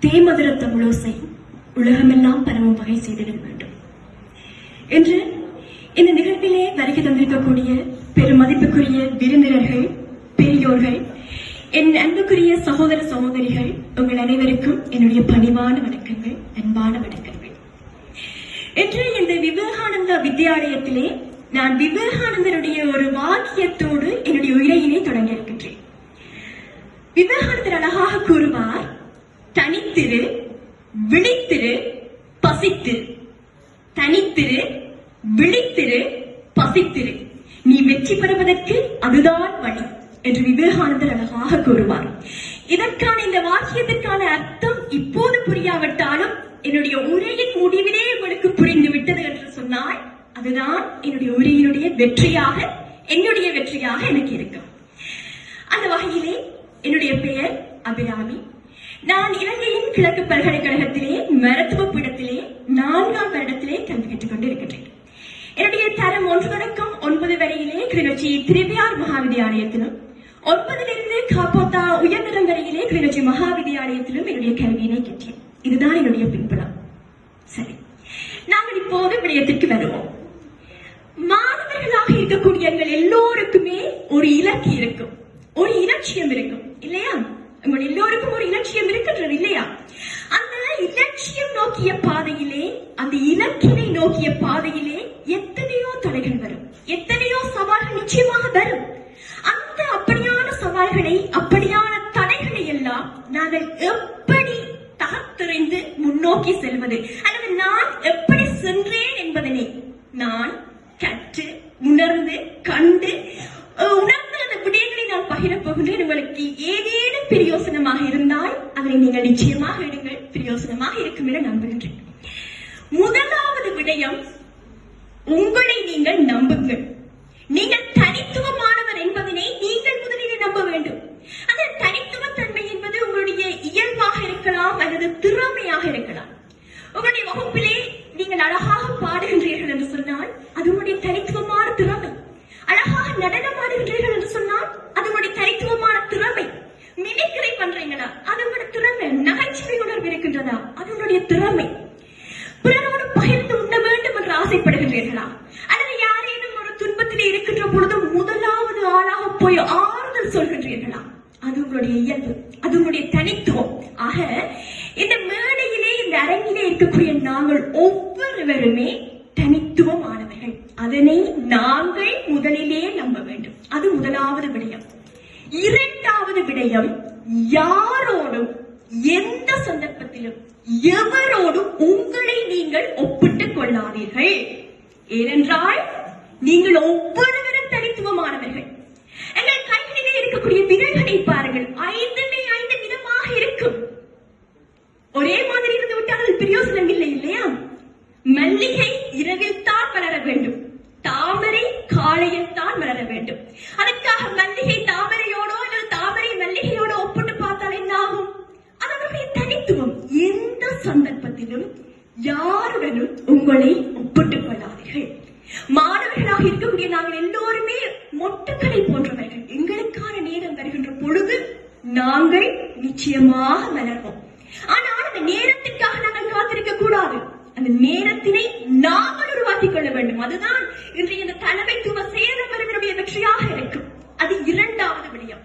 தேமதுர தமிழோசை உலகமெல்லாம் பரவும் வகை செய்திட வேண்டும் என்று இந்த நிகழ்விலே வருகை தந்திருக்கக்கூடிய பெருமதிப்புக்குரிய விருந்தினர்கள், பெரியோர்கள், என் அன்புக்குரிய சகோதர சகோதரிகள், உங்கள் அனைவருக்கும் என்னுடைய பணிவான வணக்கங்கள், அன்பான வணக்கங்கள். என்று இந்த விவேகானந்தா வித்யாலயத்திலே நான் விவேகானந்தருடைய ஒரு வாக்கியத்தோடு என்னுடைய உரையினை தொடங்கி இருக்கின்றேன். விவேகானந்தர் அழகாக கூறுவார், தனித்திரு, விழித்திரு, பசித்திரு. தனித்திரு, விழித்திரு, பசித்திரு. நீ வெற்றி பெறுவதற்கு அதுதான் வழி என்று விவேகானந்தர் அழகாக கூறுவார். இதற்கான இந்த வாக்கியத்திற்கான அர்த்தம் இப்போது புரியாவிட்டாலும் என்னுடைய உரையின் முடிவிலே உங்களுக்கு புரிந்து விட்டது என்று சொன்னால் அதுதான் என்னுடைய உரையினுடைய வெற்றியாக, என்னுடைய வெற்றியாக எனக்கு இருக்கும். அந்த வகையிலே என்னுடைய பெயர் அபிராமி. நான் இலங்கையின் கிழக்கு பல்கலைக்கழகத்திலே மருத்துவ பீடத்திலே 4ஆம் வருடத்திலே கல்வி கற்றுக் கொண்டிருக்கின்றேன். என்னுடைய தரம் 1 தொடக்கம் 9 வரையிலே கிளிநொச்சி திருவியார் மகாவித்யாலயத்திலும், 9லிருந்து காப்போத்தா உயர்தரம் வரையிலே கிளிநொச்சி மகாவித்யாலயத்திலும் என்னுடைய கல்வியினை கற்றேன். இதுதான் என்னுடைய பின்புலம். சரி, நாங்கள் இப்போது விடயத்திற்கு வருவோம். மாணவர்களாக இருக்கக்கூடிய எங்கள் எல்லோருக்குமே ஒரு இலக்கு இருக்கும், ஒரு இலட்சியம் இருக்கும் இல்லையா? உங்கள் எல்லோருக்கும் ஒரு இலட்சியம் இருக்கின்றது இல்லையா? அந்த இலட்சியம் நோக்கிய பாதையிலே, அந்த இலக்கினை நோக்கிய பாதையிலே எத்தனையோ தடைகள் வரும், எத்தனையோ சவால்கள் நிச்சயமாக வரும். அந்த அப்படியான சவால்களை, அப்படியான தடைகளை எல்லாம் நாங்கள் எப்படி தகர்த்தெறிந்து முன்னோக்கி செல்வது, அல்லது நான் எப்படி சென்றேன் என்பதனை நான் கற்று உணர்ந்து கண்டு உணர்ந்து அந்த விடயங்களை நான் பகிரப் போகின்றேன். உங்களுக்கு ஏதேனும் பிரயோசனமாக இருந்தால் அதனை நீங்கள் நிச்சயமாக எடுங்கள், பிரயோசனமாக இருக்கும் என நம்புகின்றேன். முதலாவது விடயம், உங்களை நீங்கள் நம்புங்கள். நீங்கள் தனித்துவமானவர் என்பதனை நீங்கள் முதலில் நம்ப வேண்டும். அந்த தனித்துவத்தன்மை என்பது உங்களுடைய இயல்பாக இருக்கலாம் அல்லது திறமையாக இருக்கலாம். உங்களுடைய வகுப்பிலே நீங்கள் அழகாக பாடுகின்றீர்கள் என்று சொன்னால் அது உங்களுடைய தனித்துவமான திறமை. அழகாக நடனம் ஆடுகின்றீர்கள் என்று சொன்னால் அது உங்களுடைய தனித்துவமான திறமை. மிமிக்ரி பண்றீங்களா, அது உங்களுடைய திறமை. நகைச்சுவை உணர்வு இருக்கின்றதா, அது உங்களுடைய திறமை. பிறரோடு பகிர்ந்து உண்ண வேண்டும் என்று ஆசைப்படுகின்றீர்களா, அல்லது யாரேனும் ஒரு துன்பத்திலே இருக்கின்ற பொழுது முதலாவது ஆளாக போய் ஆறுதல் சொல்கின்றீர்களா, அது உங்களுடைய இயல்பு, அது உங்களுடைய தனித்துவம். ஆக இந்த மேடையிலே, இந்த அரங்கிலே இருக்கக்கூடிய நாங்கள் ஒவ்வொருவருமே தனித்துவமானவர்கள். அதனை நாங்கள் முதலிலே நம்ப வேண்டும். அது முதலாவது விடயம். இரண்டாவது விடயம், யாரோடும் எந்த சந்தர்ப்பத்திலும் எவரோடும் உங்களை நீங்கள் ஒப்பிட்டுக் கொள்ளாதீர்கள். ஏனென்றால் நீங்கள் ஒவ்வொருவரும் தனித்துவமானவர்கள். எங்கள் கைகளிலே இருக்கக்கூடிய விரல்களை பாருங்கள், 5 விதமாக இருக்கும். ஒரே மாதிரி இருந்து விட்டால் அது பிரயோசனம் இல்லை இல்லையா? மல்லிகை இரவில் தான் வளர வேண்டும், தாமரை காலையில் தான் வளர வேண்டும். அதற்காக மல்லிகை தாமரையோடோ அல்லது தாமரை மல்லிகையோட ஒப்பிட்டு பார்த்தால் என்ன ஆகும்? அது அவருடைய தனித்துவம். எந்த சந்தர்ப்பத்திலும் யாருடனும் உங்களை ஒப்பிட்டுக் கொள்ளாதீர்கள். மாணவர்களாக இருக்கக்கூடிய நாங்கள் எல்லோருமே மொட்டுக்களை போன்றவர்கள். எங்களுக்கான நேரம் வருகின்ற பொழுது நாங்கள் நிச்சயமாக வளர்வோம். ஆனால் அந்த நேரத்திற்காக நாங்கள் காத்திருக்க கூடாது. அந்த நேரத்தினை நாங்கள் உருவாக்கிக் கொள்ள வேண்டும். அதுதான் இன்றைய இந்த தலைமைத்துவ சேரவர்களுடைய வெற்றியாக இருக்கும். அது இரண்டாவது விடயம்.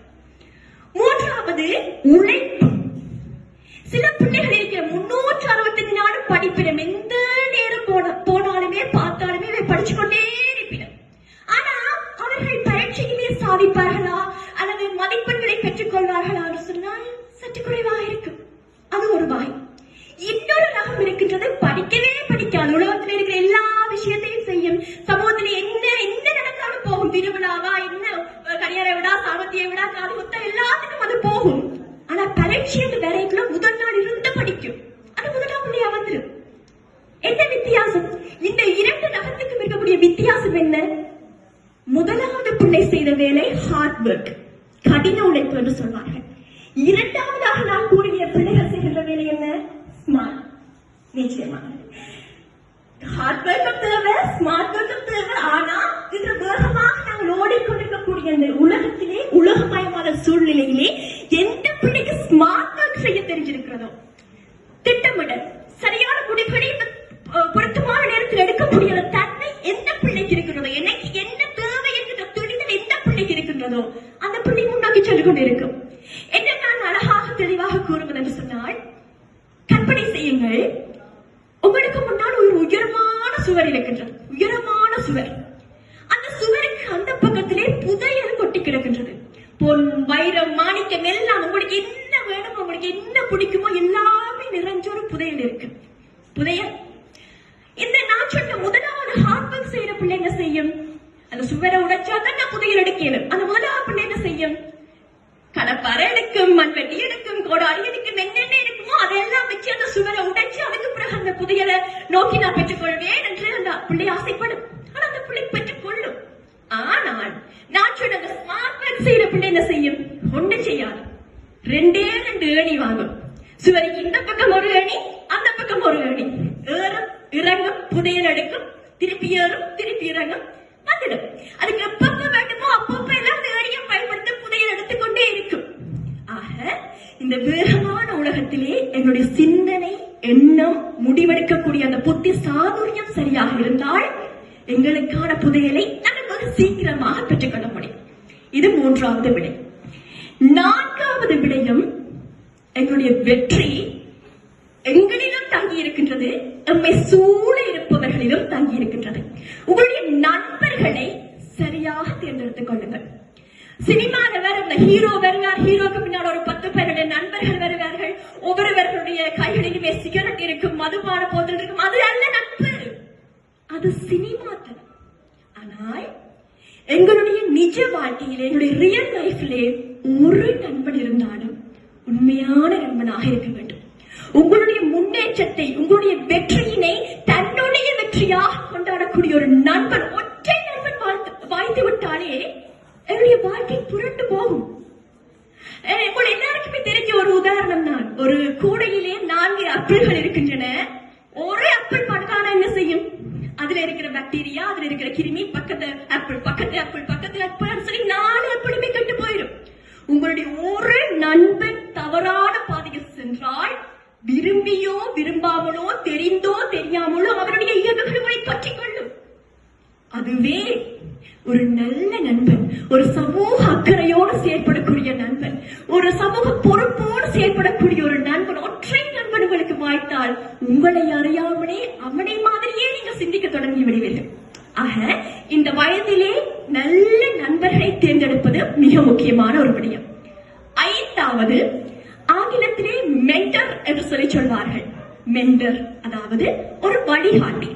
மூன்றாவது உழைப்பு. சில பிள்ளைகள் இருக்கிற 365 நாளும் படிப்பினம், எந்த நேரம் போனாலுமே பார்த்தாலுமே படிச்சு கொண்டே இருப்பினர். ஆனா அவர்கள் பரீட்சையிலே சாதிப்பார்களா அல்லது மதிப்பெண்களை பெற்றுக் கொள்வார்களா என்று சொன்னால் சற்று குறைவாக இருக்கும். அது ஒரு வாய். இன்னொரு ரகம் இருக்கின்றது, படிக்கவே படிக்காது. உலகத்தில் இருக்கிற எல்லா விஷயத்தையும் செய்யும், சமூகத்தில் என்ன நடந்தாலும் போகும். திருவிழாவா, என்ன கல்யாண விழா, சாமத்திய விழா, காது குத்தம், எல்லாத்துக்கும் அது போகும். ஆனா பரீட்சை வரைக்குள்ள முதல் நாள் இருந்து படிக்கும். அது முதலாவது வந்துடும். என்ன வித்தியாசம்? இந்த 2 ரகத்துக்கும் இருக்கக்கூடிய வித்தியாசம் என்ன? முதலாவது பிள்ளை செய்த வேலை ஹார்ட் ஒர்க், கடின உழைப்பு என்று சொல்வார்கள். இரண்டாவதாக நான் கூறிய பிள்ளைகள் செய்கின்ற வேலை என்ன? ஸ்மார்ட். நிச்சயமாக ஹார்ட் ஒர்க்கும் தேவை, ஸ்மார்ட் ஒர்க்கும் தேவை. ஆனா இன்று வேகமாக நாங்கள் ஓடிக்கொண்டிருக்கக்கூடிய இந்த உலகத்திலே, உலகமயமான சூழ்நிலையிலே எந்த பிள்ளைக்கு ஸ்மார்ட் ஒர்க் செய்ய தெரிஞ்சிருக்கிறதோ, அந்த பிள்ளை முன்னாடி சென்று கொண்டிருக்கும். என்ன நான் அழகாக தெளிவாக கூறுவது என்று சொன்னால், கற்பனை செய்யுங்கள், உங்களுக்கு முன்னால் ஒரு உயரமான சுவர் இருக்கின்றது. உயரமான சுவர். அந்த சுவருக்கு அந்த பக்கத்திலே புதையல் கொட்டி கிடக்கின்றது. பொன், வைரம், மாணிக்கம் எல்லாம் உங்களுக்கு என்ன வேணுமோ, உங்களுக்கு என்ன பிடிக்குமோ எல்லாமே நிறைஞ்ச ஒரு புதையல் இருக்கு. புதையல். இந்த நான் சொன்ன முதலாவது ஹார்ட் ஒர்க் செய்யற பிள்ளை என்ன செய்யும்? அந்த சுவரை உடைச்சா தான் நான் புதையல் எடுக்கணும். அந்த முதலாவது பிள்ளை என்ன செய்யும்? கடப்பாறை எடுக்கும், மண்வெட்டி எடுக்கும், கோடாலி எடுக்கும், என்னென்ன இருக்குமோ அதெல்லாம் வச்சு அந்த சுவரை உடைச்சு அதுக்கு பிறகு அந்த புதையலை நோக்கி நான் பெற்றுக்கொள்வேன் என்று அந்த பிள்ளை ஆசைப்படும். ஆனா அந்த பிள்ளை பெற்றுக்கொள்ளும். ஆனால் நான் சொன்ன ஸ்மார்ட் ஒர்க் செய்யற பிள்ளை என்ன செய்யும்? ஒன்று செய்யாது. ரெண்டு ஏணி வாங்கும். சுவருக்கு இந்த பக்கம் ஒரு ஏணி, அந்த பக்கம் ஒரு ஏணி. ஏறும், இறங்கும், புதையல் எடுக்கும், திருப்பி ஏறும், திருப்பி இறங்கும், வந்துடும். அதுக்கு எப்பப்ப வேண்டுமோ அப்பப்ப எல்லாம் அந்த ஏணியை பயன்படுத்த புதையல் எடுத்துக்கொண்டே இருக்கும். ஆக இந்த வேகமான உலகத்திலே என்னுடைய சிந்தனை, எண்ணம், முடிவெடுக்கக்கூடிய அந்த புத்தி சாதுரியம் சரியாக இருந்தால் எங்களுக்கான புதையலை நாங்கள் சீக்கிரமாக பெற்றுக்கொள்ள முடியும். இது மூன்றாவது விடை. நான்காவது விடயம், எங்களுடைய வெற்றி எங்களிலும் தங்கி இருக்கின்றது, நம்மை சூழ இருப்பவர்களிலும் தங்கி இருக்கின்றது. உங்களுடைய நண்பர்களை சரியாக தேர்ந்தெடுத்துக் கொள்ளுங்கள். சினிமால வேற இந்த ஹீரோ வருவார், ஹீரோக்கு பின்னால் ஒரு 10 பேருடைய நண்பர்கள் வருவார்கள். ஒவ்வொருவர்களுடைய கைகளிலுமே சிகரெட் இருக்கும், மதுபான போதல் இருக்கும். அது அல்ல நட்பு, அது சினிமா தனம். ஆனால் எங்களுடைய நிஜ வாழ்க்கையிலே, எங்களுடைய ரியல் லைஃபிலே ஒரு நண்பன் இருந்தாலும் உண்மையான நண்பனாக இருக்க வேண்டும். உங்களுடைய முன்னேற்றத்தை, உங்களுடைய வெற்றியினை தன்னுடைய வெற்றியாக கொண்டாடக்கூடிய ஒரு நண்பன், ஒற்றை நண்பன் வாய்த்து விட்டாலே என்னுடைய வாழ்க்கை புரண்டு போகும். உங்கள் எல்லாருக்குமே தெரிஞ்ச ஒரு உதாரணம் தான். ஒரு கூடையிலே 4 ஆப்பிள்கள் இருக்கின்றன. ஒரு ஆப்பிள் படுக்கான என்ன செய்யும்? அதுல இருக்கிற பாக்டீரியா, அதுல இருக்கிற கிருமி, பக்கத்து ஆப்பிள், பக்கத்து ஆப்பிள், பக்கத்து ஆப்பிள் சொல்லி 4 ஆப்பிளுமே கெட்டு போயிடும். உங்களுடைய ஒரு நண்பன் தவறான பாதைக்கு சென்றால் விரும்பியோ விரும்பாமலோ, தெரிந்தோ தெரியாமலோ அவருடைய இயல்புகளை பற்றிக் கொள்ளும். அதுவே ஒரு நல்ல நண்பன், ஒரு சமூக அக்கறையோடு செயற்படக்கூடிய நண்பன், ஒரு சமூக பொறுப்போடு செயற்படக்கூடிய ஒரு நண்பன், ஒற்றை நண்பன் உங்களுக்கு வாய்த்தால் உங்களை அறியாமலே அவனை மாதிரியே நீங்க சிந்திக்க தொடங்கி விடுவீர்கள். ஆக இந்த வயதிலே நல்ல நண்பர்களை தேர்ந்தெடுப்பது மிக முக்கியமான ஒரு விடயம். 5வது, ஆங்கிலத்திலே மென்டர் என்று சொல்லி சொல்வார்கள். மென்டர் அதாவது ஒரு வழிகாட்டி.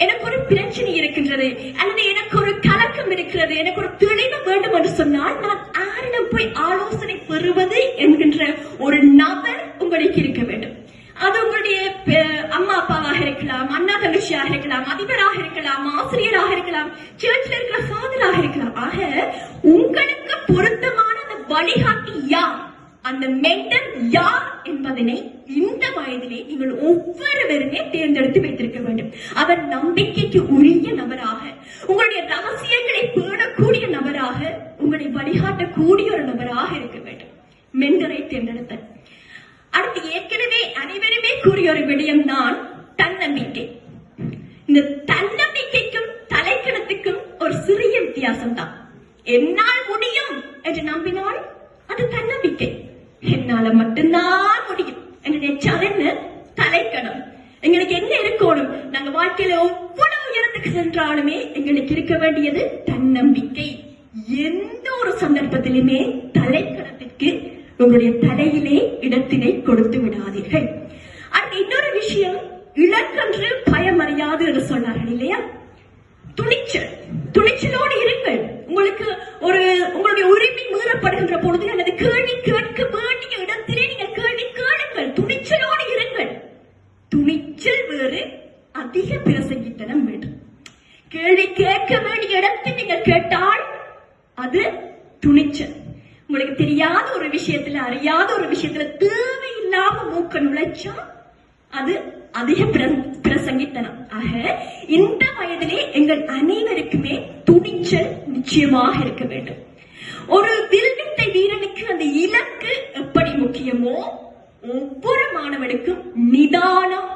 எனக்கு ஒரு பிரச்சனை இருக்கின்றது, அல்லது எனக்கு ஒரு கலக்கம் இருக்கிறது, எனக்கு ஒரு தெளிவு வேண்டும் என்று சொன்னால் நான் யாரிடம் போய் ஆலோசனை பெறுவது என்கின்ற ஒரு நபர் உங்களுக்கு இருக்க வேண்டும். அது உங்களுடைய அம்மா அப்பாவாக இருக்கலாம், அண்ணா தங்கச்சியாக இருக்கலாம், அதிபராக இருக்கலாம், ஆசிரியராக இருக்கலாம், சர்ச்சில் இருக்கிற ஃபாதராக இருக்கலாம். ஆக உங்களுக்கு பொருத்தமான அந்த வழிகாட்டி யார், அந்த மென்டர் யார் என்பதனை இந்த வயதிலே நீங்கள் ஒவ்வொருவருமே தேர்ந்தெடுத்து வைத்திருக்க வேண்டும். அவர் நம்பிக்கைக்கு உரிய நபராக, உங்களுடைய ரகசியங்களை பேணக்கூடிய நபராக, உங்களை வழிகாட்டக்கூடிய ஒரு நபராக இருக்க வேண்டும். மென்டரை தேர்ந்தெடுத்த அடுத்து ஏற்கனவே அனைவருமே கூறிய ஒரு விடயம் தான் தன்னம்பிக்கை. இந்த தன்னம்பிக்கைக்கும் தலைக்கணத்துக்கும் ஒரு சிறிய வித்தியாசம் தான். என்னால் முடியும் என்று நம்பினால் அது தன்னம்பிக்கை. என்னால மட்டும்தான் முடியும் என்னுடைய சரண தலைக்கணம். எங்களுக்கு என்ன இருக்கணும்? நாங்க வாழ்க்கையில ஒவ்வொரு உயரத்துக்கு சென்றாலுமே எங்களுக்கு இருக்க வேண்டியது தன்னம்பிக்கை. எந்த ஒரு சந்தர்ப்பத்திலுமே தலைக்கணத்திற்கு உங்களுடைய தலையிலே இடத்தினை கொடுத்து விடாதீர்கள். அடுத்து இன்னொரு விஷயம், இலக்கன்று பயம் அறியாது என்று சொன்னார்கள் இல்லையா? துணிச்சல், துணிச்சலோடு இருங்கள். உங்களுக்கு உங்களுடைய உரிமை மீறப்படுகின்ற பொழுது அல்லது கேள்வி கேட்க வேண்டிய இடத்திலே நீங்கள் கேள்வி கேளுங்கள். துணிச்சலோடு இருங்கள். துணிச்சல் வேறு, அதிக பிரசங்கித்தனம் வேண்டும். கேள்வி கேட்க வேண்டிய இடத்தில் நீங்கள் கேட்டால் அது துணிச்சல். உங்களுக்கு தெரியாத ஒரு விஷயத்துல, அறியாத ஒரு விஷயத்துல தேவையில்லாம மூக்க நுழைச்சா அது அதிக பிரசங்கித்தனம். ஆக இந்த வயதிலே எங்கள் அனைவருக்குமே துணிச்சல் நிச்சயமாக இருக்க வேண்டும். ஒரு வில்வித்தை வீரனுக்கு அந்த இலக்கு எப்படி முக்கியமோ ஒவ்வொரு மாணவனுக்கும் நிதானம்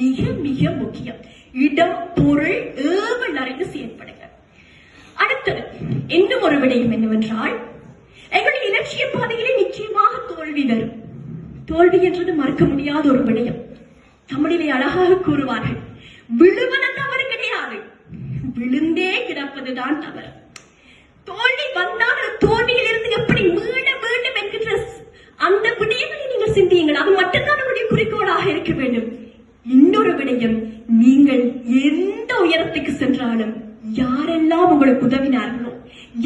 மிக மிக முக்கியம். இடம், பொருள், ஏவல் அறிந்து செயற்படுங்க. அடுத்தது இன்னும் ஒரு விடயம் என்னவென்றால், எங்களுடைய இலட்சிய பாதையிலே நிச்சயமாக தோல்வி வரும். தோல்வி என்றது மறக்க முடியாத ஒரு விடயம். தமிழிலே அழகாக கூறுவார்கள், விழுவது தவறு கிடையாது, விழுந்தே கிடப்பதுதான் தவறு. தோல்வி வந்தால் தோல்வியில் இருந்து எப்படி மீள வேண்டும் என்கின்ற அந்த விடயங்களை நீங்கள் சிந்தியுங்கள். அது மட்டும்தான் உங்களுடைய குறிக்கோளாக இருக்க வேண்டும். இன்னொரு விடயம், நீங்கள் எந்த உயரத்துக்கு சென்றாலும் யாரெல்லாம் உங்களுக்கு உதவினார்களோ,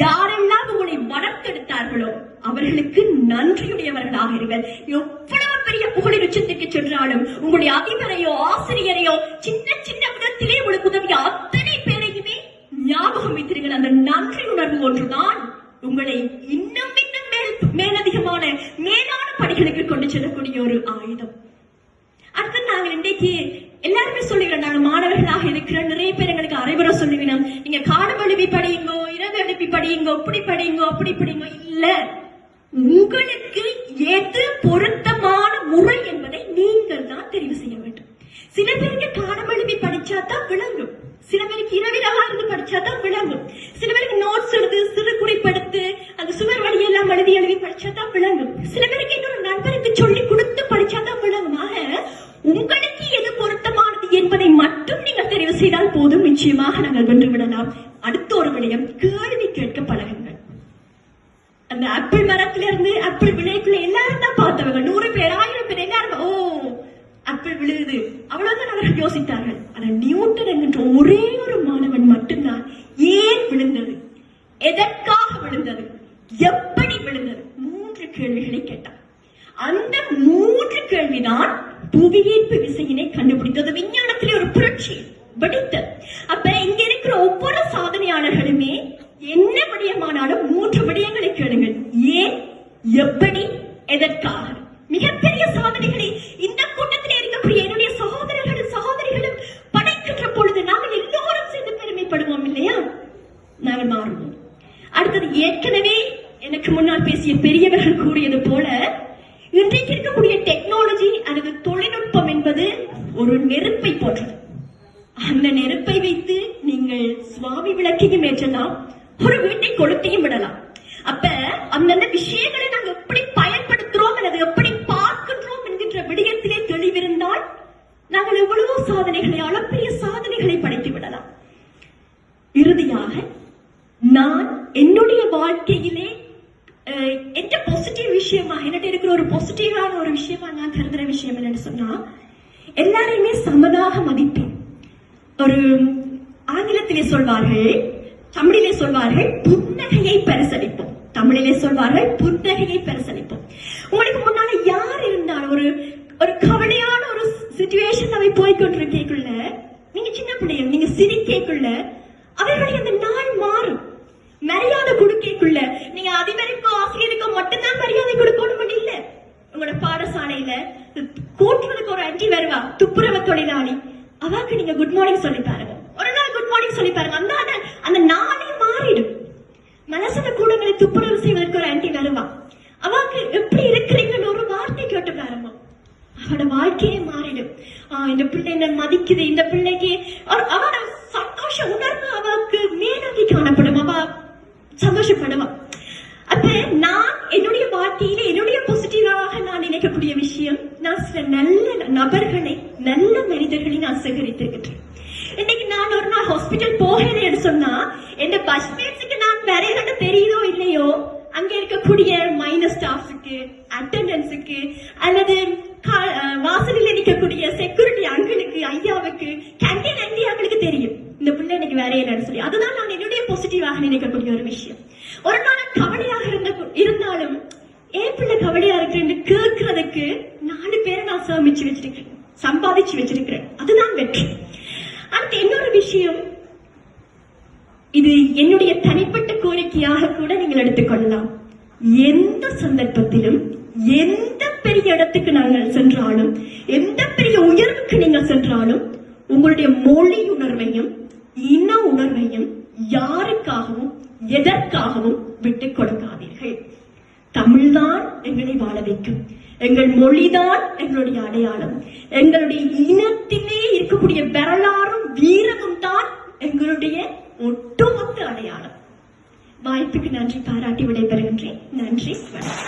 யாரெல்லாம் உங்களை வளர்த்தெடுத்தார்களோ அவர்களுக்கு நன்றியுடையவர்களாக இருங்கள். எவ்வளவு பெரிய புகழின் உச்சத்துக்கு சென்றாலும் உங்களுடைய அதிபரையோ ஆசிரியரையோ சின்ன சின்ன விதத்திலே உங்களுக்கு உதவிய அத்தனை பேரையுமே ஞாபகம் வைத்திருங்கள். அந்த நன்றி உணர்வு ஒன்றுதான் உங்களை இன்னும் மேலதிகமான மேலான படிகளுக்கு கொண்டு செல்லக்கூடிய ஒரு ஆயுதம். அடுத்து நாங்கள் இன்றைக்கு எல்லாருமே சொல்லுகிறோம், நாங்க மாணவர்களாக இருக்கிற நிறைய பேர் எங்களுக்கு அறிவுரை சொல்லுவீங்க, நீங்க காலம் எழுப்பி படியுங்கோ, இரவு எழுப்பி படியுங்கோ, இப்படி படியுங்கோ, அப்படி படியுங்கோ. இல்ல, உங்களுக்கு எது பொருத்தமான முறை என்பதை நீங்கள் தான் தெரிவு செய்ய வேண்டும். சில பேருக்கு காலம் எழுப்பி படிச்சாதான் விளங்கும், சில பேருக்கு இரவிலாக இருந்து படிச்சாதான் விளங்கும், சில பேருக்கு நோட்ஸ் எழுது, சிறு குறிப்பெடுத்து அந்த சுவர் வழியெல்லாம் எழுதி படிச்சாதான் விளங்கும், சில பேருக்கு இன்னொரு நண்பருக்கு சொல்லி கொடுத்து படிச்சாதான் விளங்கும். ஆக உங்களுக்கு எது பொருத்தமானது என்பதை மட்டும் நீங்கள் தெரிவு செய்தால் போதும், நிச்சயமாக நாங்கள் வென்று விடலாம். அடுத்த ஒரு விடயம், கேள்வி கேட்க பழகுங்கள். அந்த ஆப்பிள் மரத்திலிருந்து ஆப்பிள் விளைக்குள்ள எல்லாரும் தான் பார்த்தவங்க, 100 பேர் 1000 பேர் எல்லாரும் ஓ ஆப்பிள் விழுது அவ்வளவுதான் அவர்கள் யோசித்தார்கள். ஆனா நியூட்டன் என்கின்ற ஒரே ஒரு மாணவன் மட்டும்தான் ஏன் விழுந்தது, எதற்காக விழுந்தது, எப்படி விழுந்தது, 3 கேள்விகளை கேட்டார். அந்த 3 கேள்விதான் புவியீர்ப்பு விசையினை கண்டுபிடித்தது. விஞ்ஞானத்திலே ஒரு புரட்சி வெடித்தது. அப்ப இங்க இருக்கிற ஒவ்வொரு சாதனையாளர்களுமே என்ன விடயமானாலும் 3 விடயங்களை கேளுங்கள். ஏன், எப்படி, எதற்காக. மிகப்பெரிய சாதனைகளை இந்த கூட்டத்திலே இருக்கக்கூடிய என்னுடைய சகோதரர்களும் சகோதரிகளும் படைக்கின்ற பொழுது நாங்கள் எல்லோரும் சேர்ந்து பெருமைப்படுவோம் இல்லையா? நாங்கள் மாறுவோம். அடுத்தது, ஏற்கனவே எனக்கு முன்னால் பேசிய பெரியவர்கள் கூறியது போல, இன்றைக்கு இருக்கக்கூடிய டெக்னாலஜி அல்லது தொழில்நுட்பம் என்பது ஒரு நெருப்பை போன்றது. அந்த நெருப்பை வைத்து நீங்கள் சுவாமி விளக்கையும் ஏற்றலாம், ஒரு வீட்டை கொளுத்தியும் விடலாம். அப்ப அந்தந்த விஷயங்களை நாங்கள் எப்படி பயன்படுத்துறோம் அல்லது எப்படி பார்க்கின்றோம் என்கின்ற விடயத்திலே தெளிவிருந்தால் நாங்கள் எவ்வளவோ சாதனைகளை, அளப்பரிய சாதனைகளை படைத்து விடலாம். இறுதியாக, நான் என்னுடைய வாழ்க்கையிலே எந்த பாசிட்டிவ் விஷயமா என்னட்டு இருக்கிற ஒரு பாசிட்டிவான ஒரு விஷயமா நான் கருதுற விஷயம் என்னன்னு சொன்னா, எல்லாரையுமே சமதாக மதிப்பேன். ஒரு ஆங்கிலத்திலே சொல்வார்கள், தமிழிலே சொல்வார்கள் புன்னகையை பரிசளிப்போம். தமிழிலே சொல்வார்கள் புன்னகையை பரிசளிப்போம். உங்களுக்கு முன்னால யார் இருந்தாலும் ஒரு கவலையான ஒரு சிச்சுவேஷன் அவை போய்கொண்டிருக்கேக்குள்ள, நீங்க சின்ன பிள்ளைங்க, நீங்க சிரிக்கேக்குள்ள அவர்களுடைய அந்த நாள் மாறும். மரியாதை கொடுக்கக்குள்ள நீங்க அதிபருக்கோ ஆசிரியருக்கோ மட்டும்தான் மரியாதை கொடுக்கணும் இல்ல. உங்களோட பாடசாலையில கூட்டுறதுக்கு ஒரு ஆன்டி வருவா, துப்புரவு தொழிலாளி, அவாக்கு நீங்க குட் மார்னிங் சொல்லி பாருங்க, ஒரு நாள் குட் மார்னிங் சொல்லி பாருங்க, அந்த நாளே மாறிடும். மனசன கூடங்களை துப்புரவு செய்வதற்கு ஒரு ஆன்டி வருவா, அவாக்கு எப்படி இருக்கிறீங்கன்னு ஒரு வார்த்தை கேட்டு பாருங்க, அவட வாழ்க்கையே மாறிடும். இந்த பிள்ளை என்ன மதிக்குது, இந்த பிள்ளைக்கு அவட சந்தோஷ உணர்வு அவருக்கு மேலோங்கி காணப்படும், அவ சந்தோஷப்படுவா. அப்ப நான் என்னுடைய வாழ்க்கையில என்னுடைய பாசிட்டிவாக நான் நினைக்கக்கூடிய விஷயம், நான் சில நல்ல நபர்களை, நல்ல மனிதர்களை நான் சேகரித்திருக்கிறேன். இன்னைக்கு நான் ஒரு நாள் ஹாஸ்பிட்டல் போகிறேன்னு சொன்னா, என் பஸ்மேட்ஸுக்கு நான் வேற தெரியுதோ இல்லையோ, அங்க இருக்கக்கூடிய மைனஸ் ஸ்டாஃப்ஸுக்கு, அட்டெண்டன்ஸுக்கு, அல்லது வாசலில் இருக்கக்கூடிய செக்யூரிட்டி அங்கிளுக்கு, ஐயாவுக்கு, கேண்டீன் ஐயாக்களுக்கு தெரியும் இந்த பிள்ளை இன்னைக்கு வேற இல்லைன்னு சொல்லி. அதுதான் நான் என்னுடைய பாசிட்டிவாக நினைக்கக்கூடிய ஒரு விஷயம். ஒரு நாள் கவலையாக இருந்தாலும் ஏன் பிள்ளை கவலையா இருக்கு கேட்கறதுக்கு 4 பேரை நான் சம்பாதிச்சு வச்சிருக்கிறேன். அதுதான் வெற்றி. அடுத்து இன்னொரு விஷயம், இது என்னுடைய தனிப்பட்ட கோரிக்கையாக கூட நீங்கள் எடுத்துக்கொள்ளலாம். எந்த சந்தர்ப்பத்திலும், எந்த பெரிய இடத்துக்கு நாங்கள் சென்றாலும், எந்த பெரிய உயர்வுக்கு நீங்கள் சென்றாலும், உங்களுடைய மொழி உணர்வையும் இன உணர்வையும் யாருக்காகவும் எதற்காகவும் விட்டுக் கொடுக்காதீர்கள். தமிழ்தான் எங்களை வாழ வைக்கும், எங்கள் மொழிதான் எங்களுடைய அடையாளம், எங்களுடைய இனத்திலே இருக்கக்கூடிய வரலாறும் வீரமும் தான் எங்களுடைய ஒட்டுமொத்த அடையாளம். வாய்ப்புக்கு நன்றி பாராட்டி விடைபெறுகின்றேன். நன்றி. நன்றி, வணக்கம்.